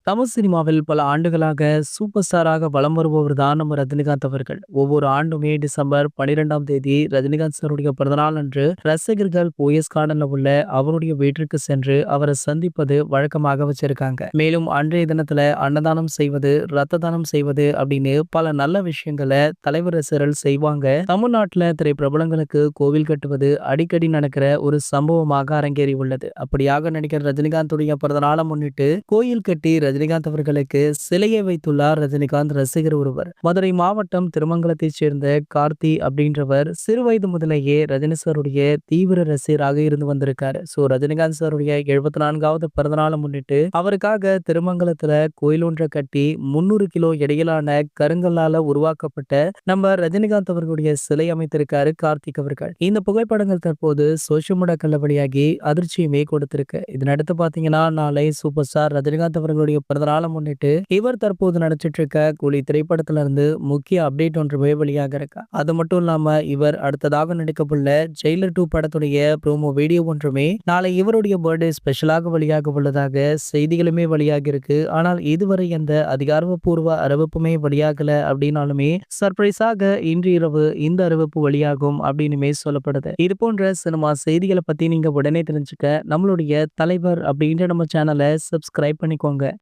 தமிழ் சினிமாவில் பல ஆண்டுகளாக சூப்பர் ஸ்டாராக வலம் வருபவர் தான் நம்ம ரஜினிகாந்த் அவர்கள். ஒவ்வொரு ஆண்டுமே டிசம்பர் 12ஆம் தேதி ரஜினிகாந்த் சாருடைய பிறந்தநாள் அன்று ரசிகர்கள் போயஸ் கார்டன்ல உள்ள அவருடைய வீட்டிற்கு சென்று அவரை சந்திப்பது வழக்கமாக வச்சிருக்காங்க. மேலும் அன்றைய தினத்துல அன்னதானம் செய்வது, ரத்த தானம் செய்வது அப்படின்னு பல நல்ல விஷயங்களை தலைவர் ரசிகர்கள் செய்வாங்க. தமிழ்நாட்டுல திரைப்பிரபலங்களுக்கு கோவில் கட்டுவது அடிக்கடி நடக்கிற ஒரு சம்பவமாக அரங்கேறி உள்ளது. அப்படியாக நடிகர் ரஜினிகாந்துடைய பிறந்தநாளை முன்னிட்டு கோயில் கட்டி ரஜினிகாந்த் அவர்களுக்கு சிலையை வைத்துள்ளார் ரஜினிகாந்த் ரசிகர் ஒருவர். மதுரை மாவட்டம் திருமங்கலத்தைச் சேர்ந்த கார்த்தி அப்படின்றவர் சிறு வயது முதலேயே ரஜினி சாருடைய தீவிர ரசிகராக இருந்து வந்திருக்காரு. ரஜினிகாந்த் சாருடைய 74வது பிறந்தநாளை முன்னிட்டு அவருக்காக திருமங்கலத்துல கோயில் ஒன்றை கட்டி 300 கிலோ எடையிலான கருங்கல்லால உருவாக்கப்பட்ட நம்ம ரஜினிகாந்த் அவர்களுடைய சிலை அமைத்திருக்காரு கார்த்திக் அவர்கள். இந்த புகைப்படங்கள் தற்போது சோசியல் மீடியாக்கள்ல வெளியாகி அதிர்ச்சியுமே கொடுத்திருக்கு. இதனடுத்து பாத்தீங்கன்னா நாளை சூப்பர் ஸ்டார் ரஜினிகாந்த் அவர்களுடைய பிறந்தநாளை முன்னிட்டு இவர் தற்போது நடிச்சிட்டு இருக்க கூலி திரைப்படத்துல இருந்து முக்கிய அப்டேட் ஒன்றுமே வெளியாக இருக்கு. அது மட்டும் இல்லாம இவர் அடுத்ததாக நடிக்கவுள்ள ஜெயிலர் 2 படத்துடைய ப்ரோமோ வீடியோ ஒன்றுமே நாளை இவருடைய பர்த்டே ஸ்பெஷலாக வெளியாக உள்ளதாக செய்திகளுமே வெளியாகி இருக்கு. ஆனால் இதுவரை எந்த அதிகாரப்பூர்வ அறிவிப்புமே வெளியாகல அப்படின்னாலுமே சர்ப்ரைஸாக இன்று இரவு இந்த அறிவிப்பு வெளியாகும் அப்படின்னுமே சொல்லப்படுது. இது போன்ற சினிமா செய்திகளை பத்தி நீங்க உடனே தெரிஞ்சுக்க நம்மளுடைய தலைவர் அப்படின்ற நம்ம சேனலை சப்ஸ்கிரைப் பண்ணிக்கோங்க.